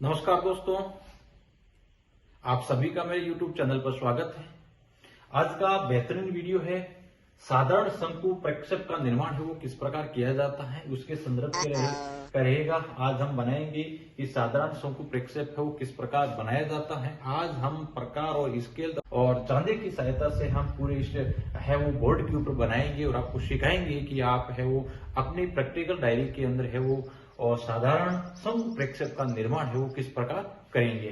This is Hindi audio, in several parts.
नमस्कार दोस्तों, आप सभी का मेरे YouTube चैनल पर स्वागत है। आज का बेहतरीन वीडियो है साधारण शंकु प्रक्षेप का निर्माण है वो किस प्रकार किया जाता है उसके संदर्भ के रहेगा। आज हम बनाएंगे कि साधारण शंकु प्रक्षेप है वो किस प्रकार बनाया जाता है। आज हम प्रकार और स्केल और चांदी की सहायता से हम पूरे इस है वो बोर्ड के ऊपर बनाएंगे और आपको सिखाएंगे कि आप है वो अपनी प्रैक्टिकल डायरी के अंदर है वो और साधारण शंकु प्रक्षेप का निर्माण है वो किस प्रकार करेंगे।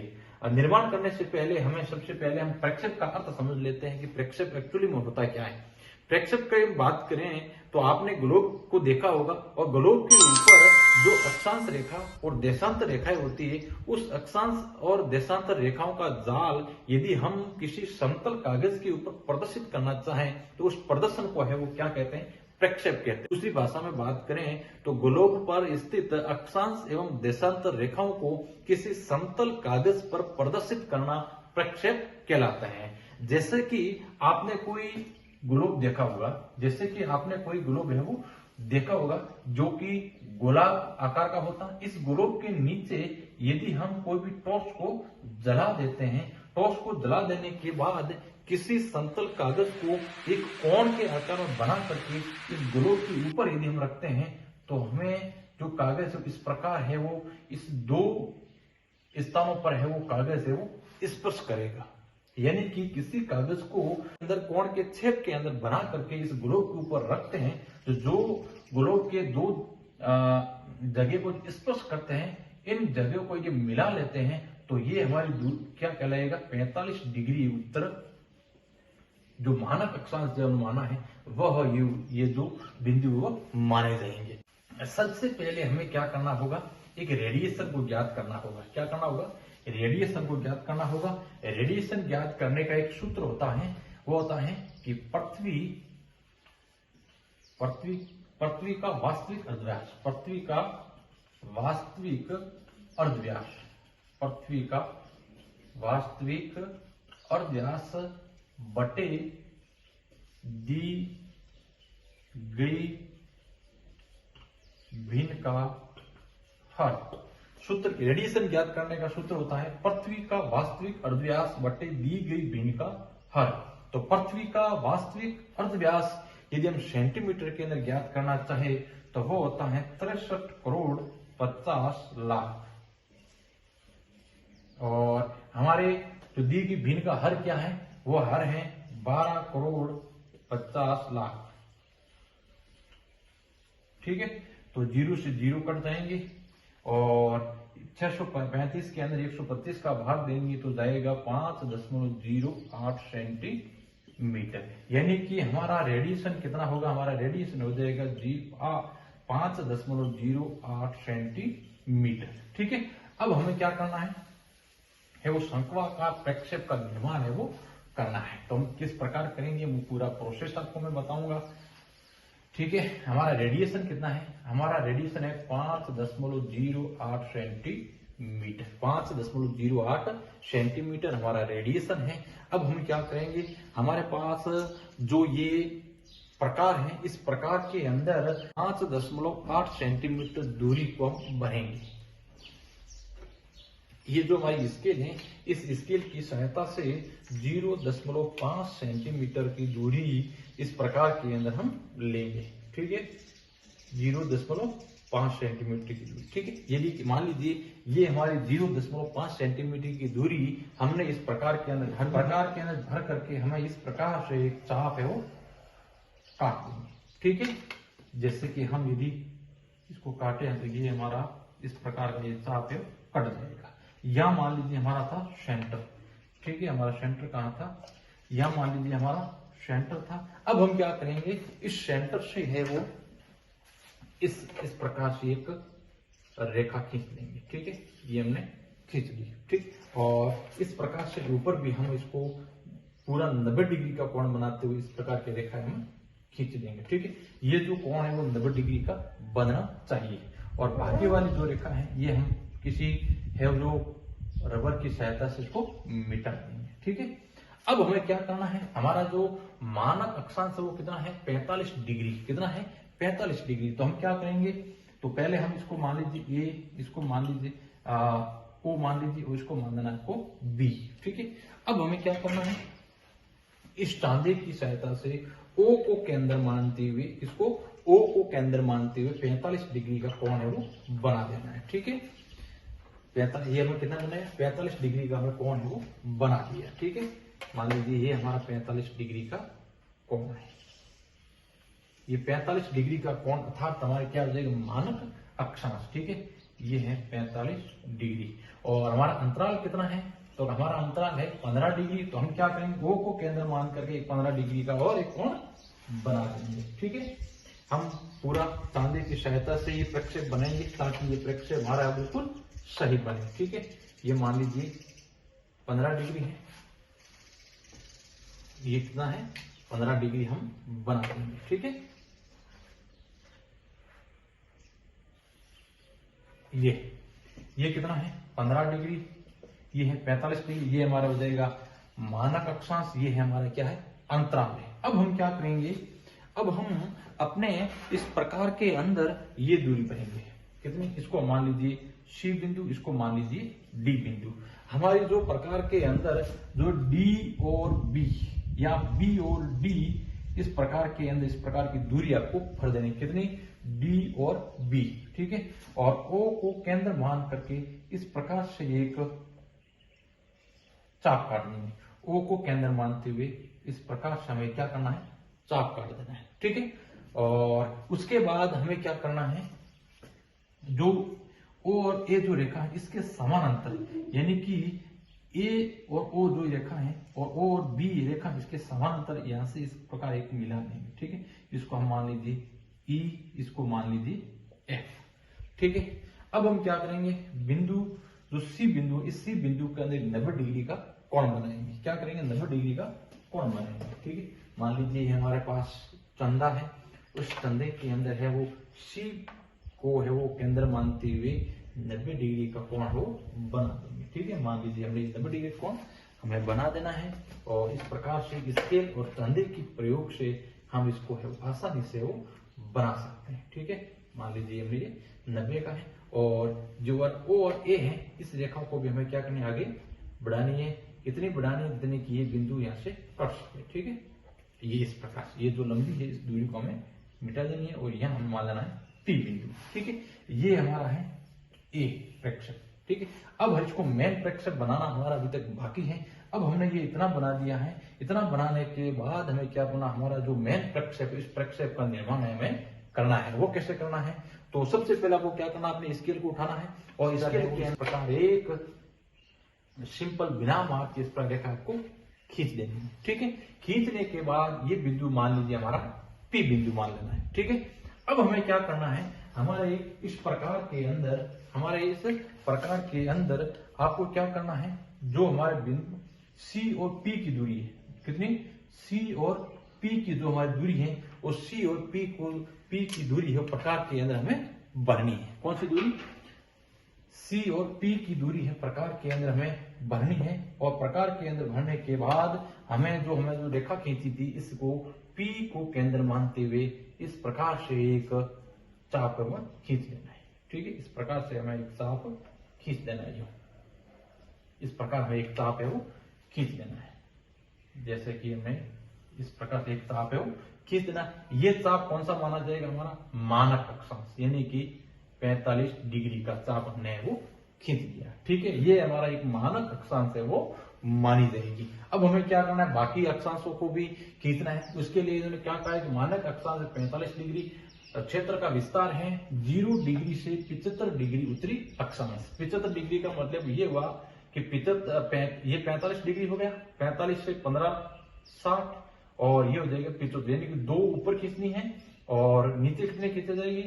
निर्माण करने से पहले सबसे पहले हम प्रक्षेप का अर्थ समझ लेते हैं कि प्रक्षेप एक्चुअली में होता क्या है। प्रक्षेप की बात करें तो आपने ग्लोब को देखा होगा और ग्लोब के ऊपर जो अक्षांश रेखा और देशांतर रेखाएं होती है, उस अक्षांश और देशांतर रेखाओं का जाल यदि हम किसी समतल कागज के ऊपर प्रदर्शित करना चाहें तो उस प्रदर्शन को है वो क्या कहते हैं, प्रक्षेप कहते हैं। दूसरी भाषा में बात करें तो ग्लोब पर स्थित अक्षांश एवं देशांतर रेखाओं को किसी समतल कागज पर प्रदर्शित करना प्रक्षेप कहलाता है। जैसे कि आपने कोई ग्लोब देखा होगा, है वो देखा होगा जो कि गोलाकार आकार का होता है। इस ग्लोब के नीचे यदि हम कोई भी टॉर्च को जला देते हैं, टॉर्च को जला देने के बाद किसी समतल कागज को एक कोण के आकार में बना करके इस ग्लोब के ऊपर यदि हम रखते हैं तो हमें जो कागज इस प्रकार है वो इस दो स्थानों पर है वो कागज है वो स्पर्श करेगा। यानी कि किसी कागज को अंदर कोण के छेद के अंदर बना करके इस ग्लोब के ऊपर रखते हैं तो जो ग्लोब के दो जगह को स्पर्श करते हैं, इन जगहों को ये मिला लेते हैं तो ये हमारी दूर क्या कहलाएगा, 45 डिग्री उत्तर जो मानक अक्षांश जो माना है वह ये जो बिंदु वो माने जाएंगे। सबसे पहले हमें क्या करना होगा, एक रेडिएशन को ज्ञात करना होगा। क्या करना होगा, रेडिएशन को ज्ञात करना होगा। रेडिएशन ज्ञात करने का एक सूत्र होता है, वो होता है कि पृथ्वी का वास्तविक अर्धव्यास, पृथ्वी का वास्तविक अर्धव्यास बटे दी गई भिन्न का हर। सूत्र रेडिएशन ज्ञात करने का सूत्र होता है पृथ्वी का वास्तविक अर्धव्यास बटे दी गई भिन्न का हर। तो पृथ्वी का वास्तविक अर्धव्यास यदि हम सेंटीमीटर के अंदर ज्ञात करना चाहे तो वो होता है 63 करोड़ 50 लाख। और हमारे जो दी गई भिन्न का हर क्या है, वो हर है 12 करोड़ 50 लाख। ठीक है, तो 0 से 0 कट जाएंगे और 635 के अंदर 125 का भाग देंगे तो जाएगा 5.08 सेंटीमीटर। यानी कि हमारा रेडिएशन कितना होगा, हमारा रेडिएशन हो जाएगा 5.08 सेंटीमीटर। ठीक है, अब हमें क्या करना है वो शंक्वाकार प्रक्षेप का निर्माण है वो करना है। तो हम किस प्रकार करेंगे वो पूरा प्रोसेस आपको मैं बताऊंगा। ठीक है, हमारा रेडिएशन कितना है, हमारा रेडिएशन है 5.08 सेंटीमीटर। 5.08 सेंटीमीटर हमारा रेडिएशन है। अब हम क्या करेंगे, हमारे पास जो ये प्रकार है, इस प्रकार के अंदर 5.8 सेंटीमीटर दूरी को हम भरेंगे। ये जो हमारी स्केल है, इस स्केल की सहायता से 0.5 सेंटीमीटर की दूरी इस प्रकार के अंदर हम लेंगे। ठीक है, 0.5 सेंटीमीटर की दूरी। ठीक है, यदि मान लीजिए ये हमारी 0.5 सेंटीमीटर की दूरी हमने इस प्रकार के अंदर भर करके हमें इस प्रकार से एक चाप है वो काट देंगे। ठीक है, जैसे कि हम यदि इसको काटे हैं तो ये हमारा इस प्रकार का ये चाप है कट जाएगा। या मान लीजिए हमारा था सेंटर। ठीक है, हमारा सेंटर कहाँ था, या मान लीजिए हमारा सेंटर था। अब हम क्या करेंगे, इस सेंटर से है वो इस प्रकार से एक रेखा खींच लेंगे। ठीक है, ये हमने खींच ली। ठीक, और इस प्रकार से ऊपर भी हम इसको पूरा 90 डिग्री का कोण बनाते हुए इस प्रकार की रेखा हम खींच देंगे। ठीक है, ये जो कोण है वो 90 डिग्री का बनना चाहिए। और बाकी वाली जो रेखा है ये हम किसी है जो रबर की सहायता से इसको मिटा देंगे। ठीक है, अब हमें क्या करना है, हमारा जो मानक अक्षांश है वो कितना है, 45 डिग्री। कितना है, 45 डिग्री। तो हम क्या करेंगे, तो पहले हम इसको मान लीजिए इसको मान लीजिए O मान लीजिए, और इसको मान देना आपको B। ठीक है, अब हमें क्या करना है, इस टांदे की सहायता से O को केंद्र मानते हुए, इसको O को केंद्र मानते हुए 45 डिग्री का कोण है वो बना देना है। ठीक है, 45, ये हमें कितना बनाया, 45 डिग्री का हमें कोण है वो बना दिया। ठीक है, मान लीजिए ये हमारा 45 डिग्री का कोण है, ये 45 डिग्री का कोण अर्थात हमारे क्या हो जाएगा, मानक अक्षांश। ठीक है, ये है 45 डिग्री, और हमारा अंतराल कितना है, तो हमारा अंतराल है 15 डिग्री। तो हम क्या करेंगे, O को केंद्र मान करके एक 15 डिग्री का और एक कोण बना देंगे। ठीक है, हम पूरा तांबे की सहायता से ये प्रक्षेप बनाएंगे ताकि ये प्रक्षेप हमारा बिल्कुल सही बने। ठीक है, ये मान लीजिए 15 डिग्री है, ये कितना है, 15 डिग्री हम बना देंगे। ठीक है, ये कितना है, 15 डिग्री, ये है 45 डिग्री, ये हमारा हो जाएगा मानक अक्षांश, ये है हमारा क्या है, अंतराल है। अब हम क्या करेंगे, अब हम अपने इस प्रकार के अंदर ये दूरी पढ़ेंगे, कितनी, इसको मान लीजिए C बिंदु, इसको मान लीजिए D बिंदु। हमारी जो प्रकार के अंदर जो D और B या B और D, इस प्रकार के अंदर इस प्रकार की दूरी आपको भर देनी, कितनी, D और B। ठीक है, और O को केंद्र मान करके इस प्रकार से एक चाप काट देंगे। O को केंद्र मानते हुए इस प्रकार से हमें क्या करना है, चाप काट देना है। ठीक है, और उसके बाद हमें क्या करना है, जो O और A जो रेखा है इसके समानांतर, यानी कि A और O जो रेखा है और O और B रेखा इसके समानांतर, यहां से इस प्रकार एक मिला देंगे। ठीक है, इसको हम मान लीजिए E, इसको मान लीजिए F। ठीक है, अब हम क्या करेंगे, बिंदु जो C बिंदु, इस C बिंदु के अंदर 90 डिग्री का कोण बनाएंगे। क्या करेंगे, 90 डिग्री का कोण बनाएंगे। ठीक है, मान लीजिए हमारे पास चंदा है, उस चंदे के अंदर है वो C को है वो केंद्र मानते हुए 90 डिग्री का कोण वो बना देंगे। ठीक है, मान लीजिए हमने 90 डिग्री कोण हमें बना देना है, और इस प्रकार से स्केल और चंदे के प्रयोग से हम इसको है आसानी से वो बना सकते हैं। ठीक है, मान लीजिए हमें ये 90 का है, और जो O और A है इस रेखा को भी हमें क्या करनी है, आगे बढ़ानी है, इतनी बढ़ानी है जितनी कि ये बिंदु यहाँ से कट सके। ठीक है, ये इस प्रकार से ये जो लंबी है इस दूरी को हमें मिटा देनी है, और यहाँ हमें मान लेना है P बिंदु। ठीक है, ये हमारा है A प्रक्षेप। ठीक है, अब इसको मेन प्रक्षेप बनाना हमारा अभी तक बाकी है। अब हमने ये इतना बना दिया है, इतना बनाने के बाद हमें क्या करना, हमारा जो मेन प्रक्षेप, इस प्रक्षेप का निर्माण हमें करना है। वो कैसे करना है, तो सबसे पहले आपको क्या करना, अपने स्केल को उठाना है, और स्केल के प्रकार एक सिंपल बिना माप के इस पर रेखा आपको खींच देनी है। ठीक है, खींचने के बाद ये बिंदु मान लीजिए हमारा P बिंदु मान लेना है। ठीक है, अब हमें क्या करना है, हमारे इस प्रकार के अंदर, हमारे इस प्रकार के अंदर आपको क्या करना है, जो हमारे बिंदु C और P की दूरी है, कितनी, C और P की जो हमारी दूरी है, वो C और P की दूरी है प्रकार के अंदर हमें भरनी है। कौन सी दूरी, C और P की दूरी है प्रकार के अंदर हमें भरनी है, और प्रकार के अंदर भरने के बाद हमें जो रेखा खींची थी, इसको P को केंद्र मानते हुए इस प्रकार से एक चाप खींच लेना है। ठीक है, इस प्रकार से हमें एक चाप खींच देना है, जो इस प्रकार हमें एक चाप है वो खींच लेना है। जैसे कि हमें इस प्रकार से एक चाप है वो खींच देना। ये चाप कौन सा माना जाएगा, हमारा मानक अक्षांश, यानी कि 45 डिग्री का चाप हमने वो खींच दिया। ठीक है, ये हमारा एक मानक अक्षांश है वो मानी जाएगी। अब हमें क्या करना है, बाकी अक्षांशों को भी खींचना है। उसके लिए इन्होंने क्या कहा है कि मानक अक्षांश 45 डिग्री, क्षेत्र का विस्तार है 0 डिग्री से 75 डिग्री उत्तरी अक्षांश। 75 डिग्री का मतलब ये हुआ कि ये 45 डिग्री हो गया, 45 से 15 60, और ये हो जाएगा 75, यानी कि 2 ऊपर खींचनी है, और नीचे कितने खींचे जाएगी,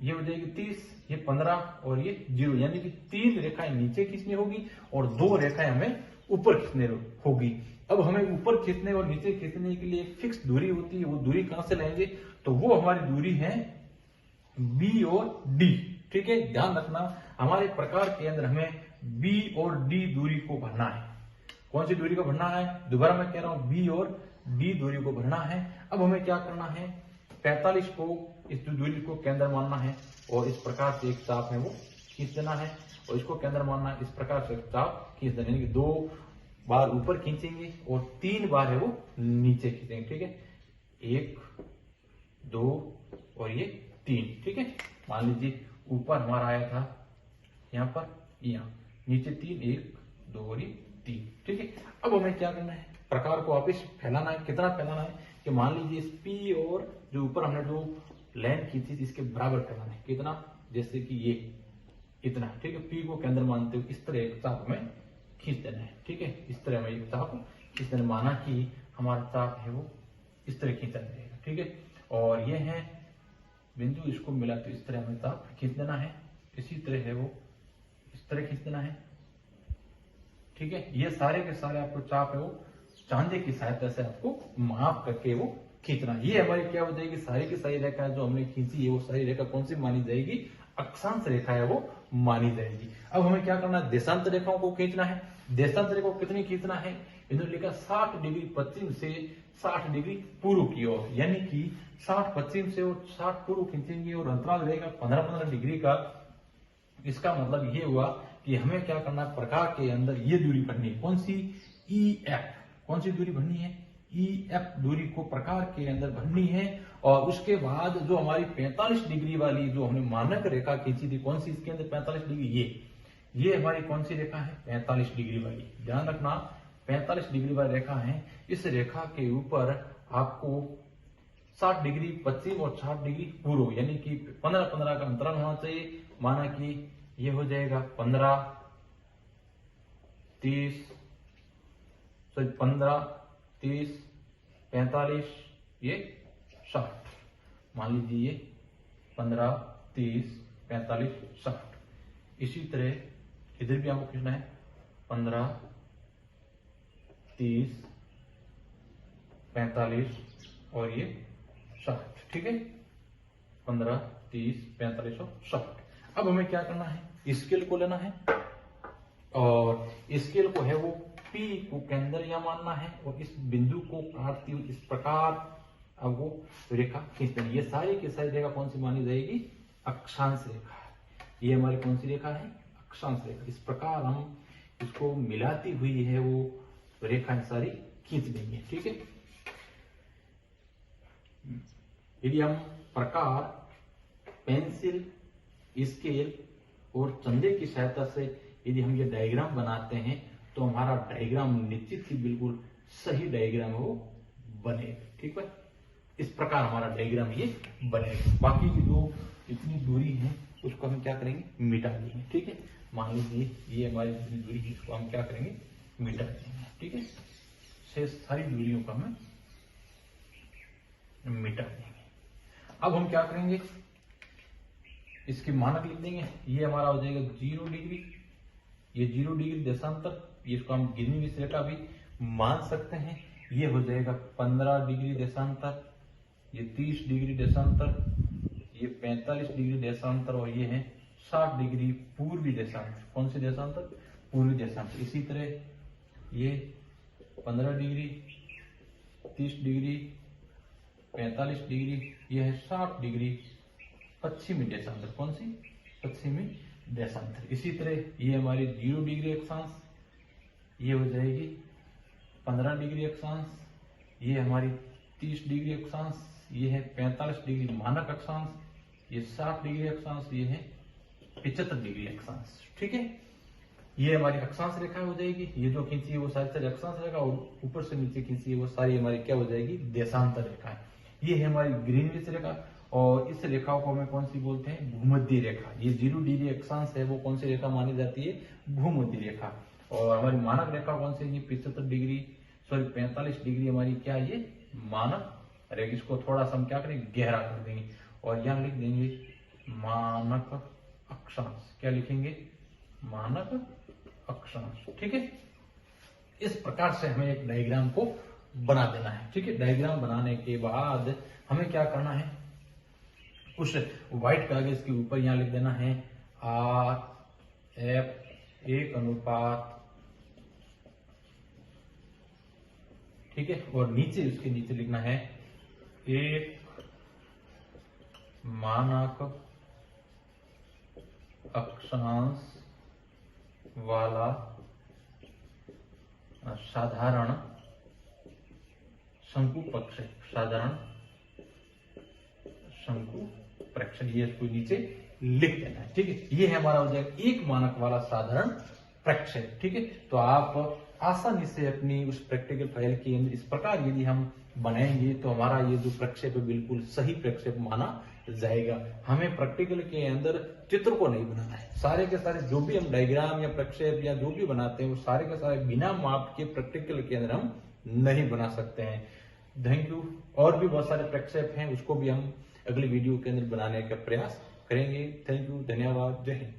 ये हो जाएगी 30, ये 15 और ये 0, यानी कि 3 रेखाएं नीचे खींचनी होगी और 2 रेखाएं हमें ऊपर खींचनी होगी। अब हमें ऊपर खींचने और नीचे खींचने के लिए एक फिक्स दूरी होती है, वो दूरी कहां से लेंगे, तो वो हमारी दूरी है B और D। ठीक है, ध्यान रखना, हमारे प्रकार के अंदर हमें B और D दूरी को भरना है। कौन सी दूरी को भरना है, दोबारा मैं कह रहा हूं, B और D दूरी को भरना है। अब हमें क्या करना है, 45 को, इस दूरी को केंद्र मानना है, और इस प्रकार से एक चाप है वो खींच देना है, और इसको केंद्र मानना है। इस प्रकार से चाप खींच देंगे, यानी कि 2 बार ऊपर खींचेंगे और 3 बार है वो नीचे खींचेंगे। ठीक है, 1 2 और ये 3। ठीक है, मान लीजिए ऊपर हमारा आया था यहाँ पर, यहाँ नीचे 3, 1 2 और ये 3। ठीक है, अब हमें क्या करना है, प्रकार को वापिस फैलाना है। कितना फैलाना है कि मान लीजिए इस P और जो ऊपर हमने जो लाइन खींची थी इसके बराबर फैलाना है। कितना, जैसे कि ये इतना। ठीक है, P को केंद्र मानते हुए इस तरह एक चाप हमें खींच देना है। ठीक है, इस तरह हमें एक चाप खींच देना, माना कि हमारा चाप है वो इस तरह खींचा जाएगा। ठीक है, और ये है बिंदु, इसको मिला तो इस तरह हमें चाप खींच देना है। इसी तरह है वो इस तरह खींच देना है। ठीक है, ये सारे के सारे आपको चाप है वो चांदे की सहायता से आपको माप करके वो खींचना। ये हमारी क्या हो जाएगी, सारी की सारी रेखा जो हमने खींची है वो सारी रेखा कौन सी मानी जाएगी, अक्षांश रेखा है वो मानी जाएगी। अब हमें क्या करना है, देशांतर रेखाओं को खींचना है। देशांतर रेखा को कितनी खींचना है, इन्होंने लिखा 60 डिग्री पश्चिम से 60 डिग्री पूर्व की ओर, यानी कि 60 पश्चिम से और 60 पूर्व खींचेंगे और अंतराल रहेगा 15-15 डिग्री का। इसका मतलब ये हुआ कि हमें क्या करना है, प्रकार के अंदर ये दूरी भरनी है। कौन सी, EF। कौन सी दूरी भरनी है, EF दूरी को प्रकार के अंदर भरनी है। और उसके बाद जो हमारी 45 डिग्री वाली जो हमने मानक रेखा खींची थी, कौन सी, इसके अंदर 45 डिग्री, ये हमारी कौन सी रेखा है, 45 डिग्री वाली। ध्यान रखना 45 डिग्री वाली रेखा है। इस रेखा के ऊपर आपको 60 डिग्री पश्चिम और 60 डिग्री पूर्व, यानी कि 15-15 का अंतराल होना चाहिए। माना कि ये हो जाएगा 15 30 45 ये 60। मान लीजिए ये 15 30 45 60। इसी तरह इधर भी आपको खींचना है 15 30 45 और ये 60। ठीक है, 15 30 45 और 60। अब हमें क्या करना है, स्केल को लेना है और स्केल को है वो P को केंद्र या मानना है और इस बिंदु को काटती हुई इस प्रकार अब वो रेखा खींच देनी। ये सारी की सारी रेखा कौन सी मानी जाएगी, अक्षांश रेखा है। ये हमारी कौन सी रेखा है, अक्षांश रेखा। इस प्रकार हम इसको मिलाती हुई है वो रेखा सारी खींच देंगे। ठीक है, यदि हम प्रकार, पेंसिल, स्केल और चंदे की सहायता से यदि हम ये डायग्राम बनाते हैं तो हमारा डायग्राम निश्चित ही बिल्कुल सही डायग्राम वो बनेगा। ठीक है, इस प्रकार हमारा डायग्राम ये बनेगा। बाकी की जो इतनी दूरी है उसको हम क्या करेंगे, मिटा देंगे। ठीक है, मान लीजिए ये हमारी जितनी दूरी है इसको हम क्या करेंगे, मिटा देंगे। ठीक है, शेष सारी दूरियों को हमें मिटा देंगे। अब हम क्या करेंगे, इसके मानक लिख देंगे। ये हमारा हो जाएगा 0 डिग्री, ये 0 डिग्री देशांतर, इसको हम गिनी रेखा भी मान सकते हैं। ये हो जाएगा 15 डिग्री देशांतर, ये 30 डिग्री देशांतर, ये 45 डिग्री देशांतर और ये है 60 डिग्री पूर्वी देशांतर। कौन सी देशांतर, पूर्वी देशांतर। इसी तरह ये 15 डिग्री, 30 डिग्री, 45 डिग्री, ये है 60 डिग्री पश्चिमी देशांतर। कौन सी, पश्चिमी देशांतर। इसी तरह ये हमारी 0 डिग्री अक्षांश, ये हो जाएगी 15 डिग्री अक्षांश, ये हमारी 30 डिग्री अक्षांश, ये है 45 डिग्री मानक अक्षांश, ये 60 डिग्री अक्षांश, ये है 75 डिग्री अक्षांश। ठीक है, ये हमारी अक्षांश रेखा हो जाएगी। ये जो खींची है वो सारी सारी अक्षांश रेखा और ऊपर से नीचे खींची है वो सारी हमारी क्या हो जाएगी, देशांतर रेखा है। ये है हमारी ग्रीनविच रेखा और इस रेखाओं को हमें कौन सी बोलते हैं, भूमध्य रेखा। ये 0 डिग्री अक्षांश है वो कौन सी रेखा मानी जाती है, भूमध्य रेखा। और हमारी मानक रेखा कौन सी, ये 75 डिग्री, सॉरी 45 डिग्री हमारी क्या, ये मानक रेखा। इसको थोड़ा सा हम क्या करेंगे, गहरा कर देंगे और यहां लिख देंगे मानक अक्षांश। क्या लिखेंगे, मानक अक्षांश। ठीक है, इस प्रकार से हमें एक डायग्राम को बना देना है। ठीक है, डायग्राम बनाने के बाद हमें क्या करना है, उस व्हाइट कागज के ऊपर यहां लिख देना है RF 1:, ठीक है, और नीचे उसके नीचे लिखना है 1 मानक अक्षांश वाला साधारण शंकु प्रक्षेप, साधारण शंकु प्रक्षेप, ये इसको नीचे लिख देना है। ठीक है, ये है हमारा हो जाएगा एक मानक वाला साधारण प्रक्षेप। ठीक है, तो आप आसानी से अपनी उस प्रैक्टिकल फाइल के अंदर इस प्रकार यदि हम बनाएंगे तो हमारा ये जो प्रक्षेप है बिल्कुल सही प्रक्षेप माना जाएगा। हमें प्रैक्टिकल के अंदर चित्र को नहीं बनाना है, सारे के सारे जो भी हम डायग्राम या प्रक्षेप या जो भी बनाते हैं वो सारे के सारे बिना माप के प्रैक्टिकल के अंदर हम नहीं बना सकते हैं। Thank you. और भी बहुत सारे प्रक्षेप हैं, उसको भी हम अगली वीडियो के अंदर बनाने का प्रयास करेंगे। थैंक यू, धन्यवाद, जय हिंद।